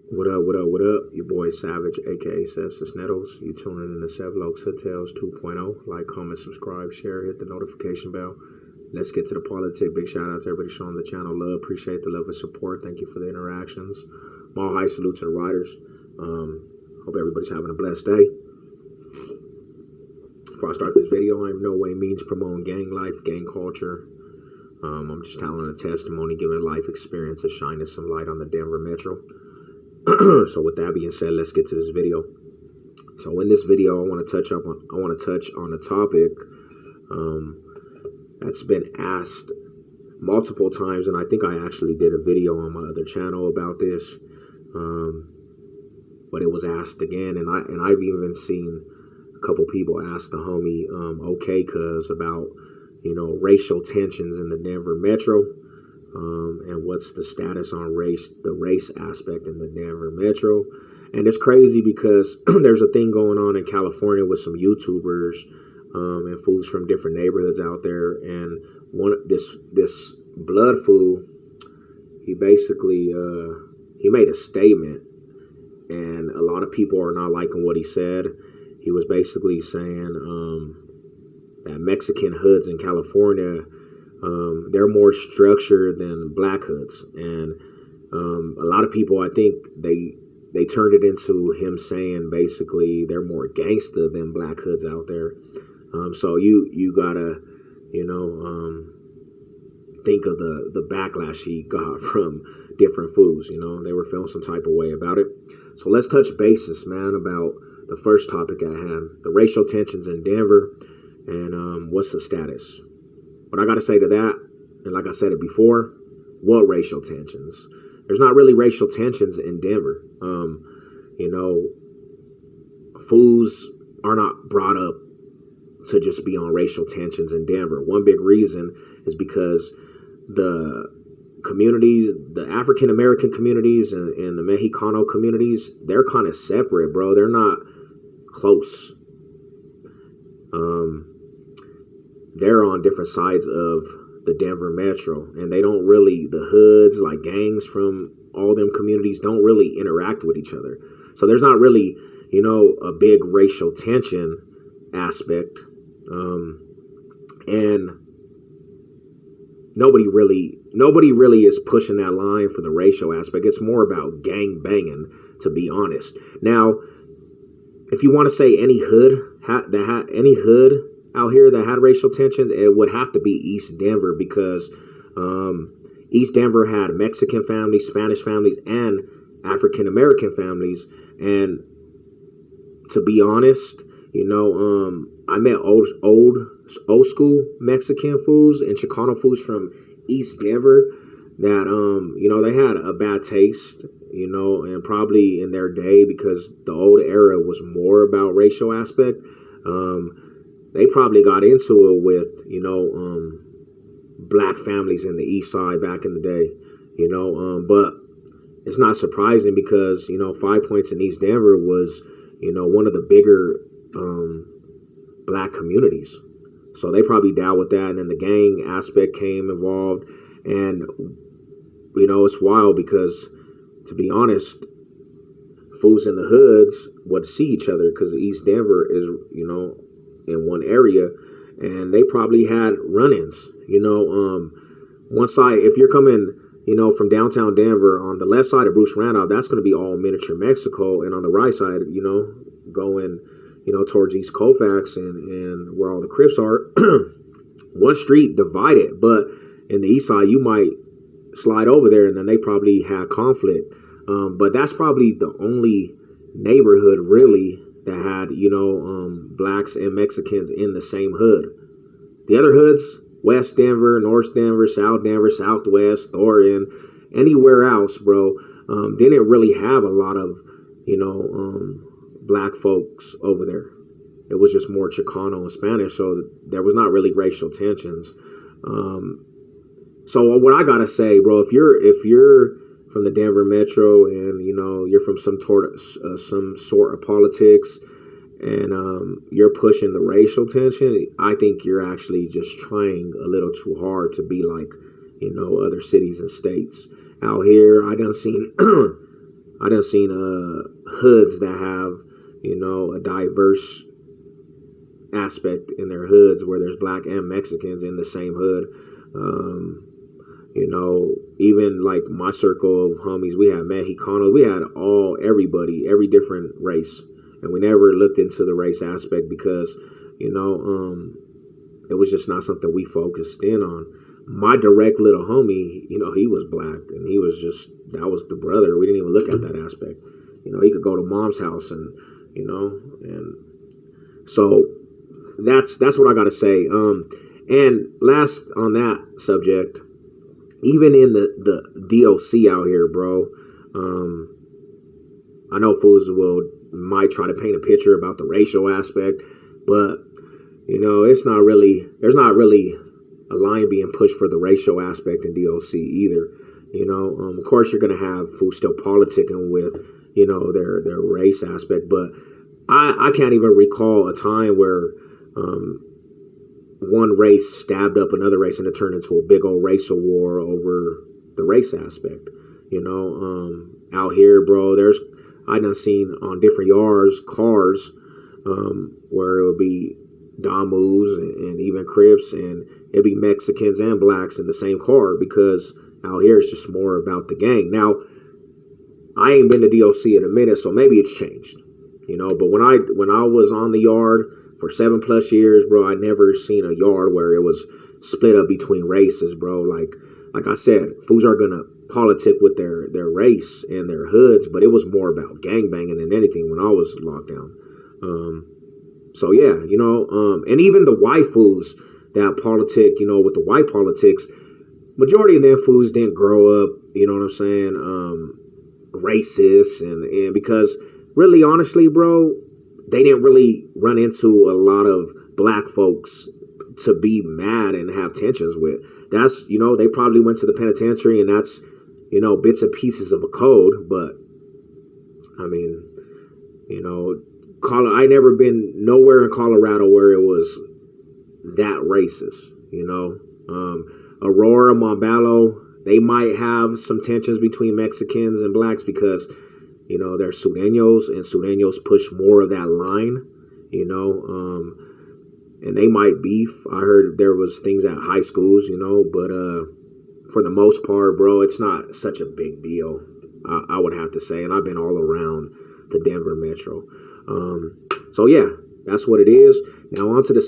What up, what up, what up? Your boy Savage, aka Sev Cisneros. You tuning in to Sev Lokes Hotels 2.0. Like, comment, subscribe, share, hit the notification bell. Let's get to the politic. Big shout out to everybody showing the channel love. Appreciate the love and support. Thank you for the interactions. Mall high salute to the riders. Hope everybody's having a blessed day. Before I start this video, I am no way means promoting gang life, gang culture. I'm just telling a testimony, giving life experiences, shining some light on the Denver Metro. So with that being said, let's get to this video. So in this video, I want to touch on a topic that's been asked multiple times, and I think I actually did a video on my other channel about this. But it was asked again, and I've even seen a couple people ask the homie OK Cuz about racial tensions in the Denver Metro. And what's the status on the race aspect in the Denver Metro. And it's crazy because there's a thing going on in California with some YouTubers and fools from different neighborhoods out there. And this blood fool, he basically he made a statement, and a lot of people are not liking what he said. He was basically saying that Mexican hoods in California, they're more structured than black hoods, and a lot of people, I think they turned it into him saying basically they're more gangster than black hoods out there. So you gotta think of the backlash he got from different fools. They were feeling some type of way about it. So let's touch bases, man, about the first topic at hand: the racial tensions in Denver, and what's the status. What I got to say to that, and like I said it before, what racial tensions? There's not really racial tensions in Denver. Fools are not brought up to just be on racial tensions in Denver. One big reason is because the communities, the African American communities and the Mexicano communities, they're kind of separate, bro. They're not close. They're on different sides of the Denver Metro, and they don't really, the hoods, like gangs from all them communities, don't really interact with each other. So there's not really, a big racial tension aspect. And nobody really is pushing that line for the racial aspect. It's more about gang banging, to be honest. Now, if you want to say any hood any hood out here that had racial tension, it would have to be East Denver, because East Denver had Mexican families, Spanish families, and African American families. And to be honest, I met old school Mexican fools and Chicano fools from East Denver that they had a bad taste, and probably in their day, because the old era was more about racial aspect. They probably got into it with, black families in the East Side back in the day, but it's not surprising because, 5 Points in East Denver was, one of the bigger black communities. So they probably dealt with that. And then the gang aspect came involved. And, it's wild because, to be honest, fools in the hoods would see each other because East Denver is, in one area, and they probably had run-ins. One side, if you're coming, from downtown Denver, on the left side of Bruce Randolph, that's going to be all miniature Mexico, and on the right side, going, towards East Colfax and where all the Crips are, one street divided, but in the east side, you might slide over there, and then they probably had conflict. But that's probably the only neighborhood really that had, blacks and Mexicans in the same hood. The other hoods, West Denver, North Denver, South Denver, Southwest, Thornton, anywhere else, bro, didn't really have a lot of, black folks over there. It was just more Chicano and Spanish, so there was not really racial tensions. So what I gotta say, bro, if you're from the Denver Metro and you're from some sort of politics, and you're pushing the racial tension, I think you're actually just trying a little too hard to be like, other cities and states. Out here, I done seen I done seen hoods that have, a diverse aspect in their hoods where there's black and Mexicans in the same hood. Even like my circle of homies, we had Mexicanos, we had everybody, every different race, and we never looked into the race aspect because, you know, um, it was just not something we focused in on. My direct little homie, he was black, and he was just that was the brother. We didn't even look at that aspect. He could go to mom's house and so that's what I gotta say. And last on that subject, even in the DOC out here, bro. Um, I know fools will might try to paint a picture about the racial aspect, but it's not really. There's not really a line being pushed for the racial aspect in DOC either. Of course, you're gonna have fools still politicking with their race aspect, but I can't even recall a time where um, one race stabbed up another race and it turned into a big old racial war over the race aspect. Out here, bro, I done seen on different yards cars where it would be Damus and even Crips, and it'd be Mexicans and blacks in the same car because out here it's just more about the gang. Now, I ain't been to DOC in a minute, so maybe it's changed. But when I was on the yard for 7+ years, bro, I never seen a yard where it was split up between races, bro. Like I said, fools are gonna politic with their race and their hoods, but it was more about gang banging than anything when I was locked down. So yeah, and even the white fools that politic, with the white politics, majority of them fools didn't grow up, you know what I'm saying, racist, and because really honestly, bro, they didn't really run into a lot of black folks to be mad and have tensions with. That's they probably went to the penitentiary, and that's bits and pieces of a code. But I mean, I never been nowhere in Colorado where it was that racist. Aurora, Montbello, they might have some tensions between Mexicans and blacks because they're Sureños, and Sureños push more of that line, and they might beef. I heard there was things at high schools, but for the most part, bro, it's not such a big deal. I would have to say, and I've been all around the Denver metro. So yeah, that's what it is. Now on to the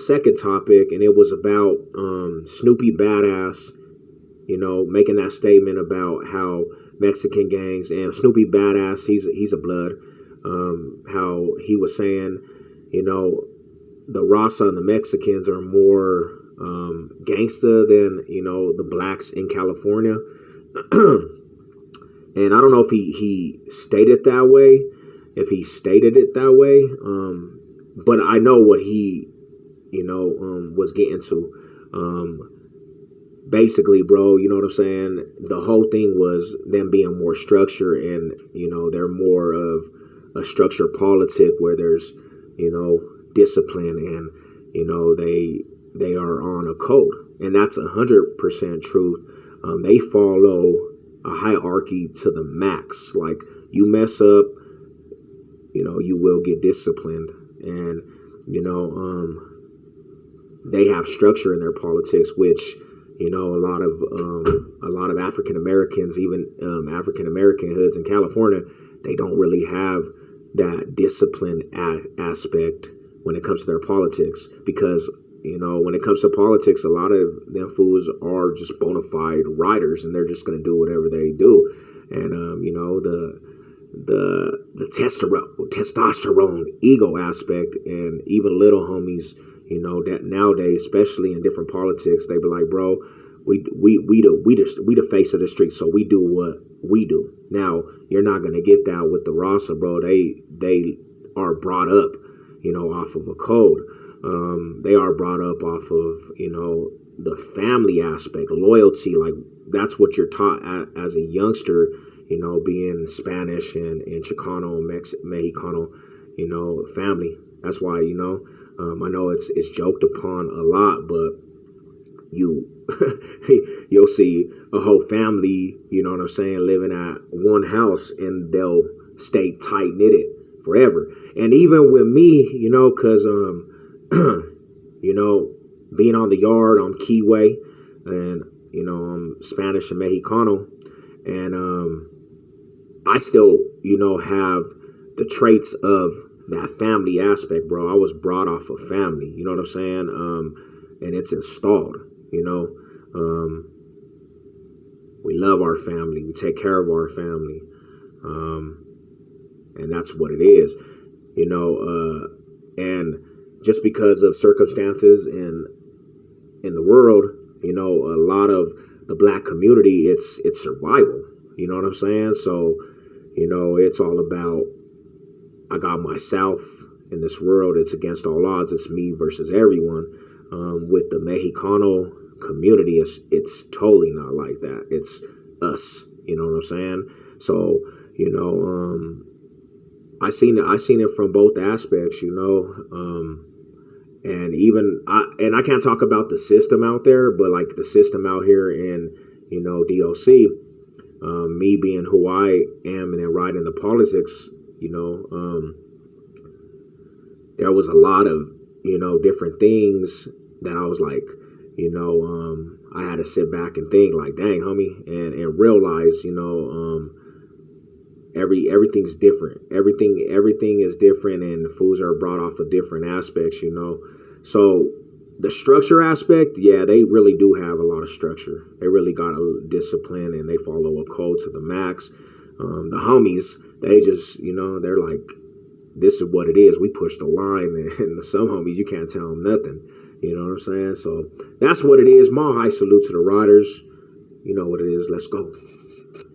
second topic, and it was about Snoopy Badass, making that statement about how Mexican gangs and Snoopy Badass, he's a blood. How he was saying, the Rasa and the Mexicans are more gangsta than the blacks in California. And I don't know if he stated that way, but I know what he was getting to. Basically, bro, you know what I'm saying? The whole thing was them being more structured, and they're more of a structured politic where there's discipline, and they are on a code, and that's 100% truth. They follow a hierarchy to the max. Like, you mess up, you will get disciplined, and they have structure in their politics, which a lot of African Americans, even African American hoods in California, they don't really have that discipline aspect when it comes to their politics, because when it comes to politics, a lot of them fools are just bona fide writers, and they're just going to do whatever they do, and the testosterone ego aspect, and even little homies, that nowadays, especially in different politics, they be like, bro, we the face of the street, so we do what we do. Now, you're not gonna get that with the Rasa, bro. They are brought up, off of a code. They are brought up off of the family aspect, loyalty. Like, that's what you're taught as a youngster. Being Spanish and Chicano and Mexicano, family. That's why I know it's joked upon a lot, but you'll see a whole family, you know what I'm saying, living at one house, and they'll stay tight knitted forever. And even with me, you know, cause you know, being on the yard, I'm Kiwi, and you know, I'm Spanish and Mexicano, and I still, you know, have the traits of that family aspect, bro. I was brought off of family, you know what I'm saying? And it's installed, you know. We love our family, we take care of our family, and that's what it is, you know. And just because of circumstances in the world, you know, a lot of the black community, it's survival, you know what I'm saying? So, you know, it's all about, I got myself in this world. It's against all odds. It's me versus everyone. With the Mexicano community, it's totally not like that. It's us. You know what I'm saying? So, you know, I seen it from both aspects. You know, and even I can't talk about the system out there, but like the system out here in, you know, DOC. Me being who I am and then riding the politics, you know, there was a lot of, you know, different things that I was like, you know, I had to sit back and think like, dang, homie, and realize, you know, everything's different. Everything is different, and the foods are brought off of different aspects, you know. So the structure aspect, yeah, they really do have a lot of structure. They really got a discipline, and they follow a code to the max. The homies, they just, you know, they're like, this is what it is. We push the line, and some homies, you can't tell them nothing. You know what I'm saying? So that's what it is. My high salute to the riders. You know what it is. Let's go.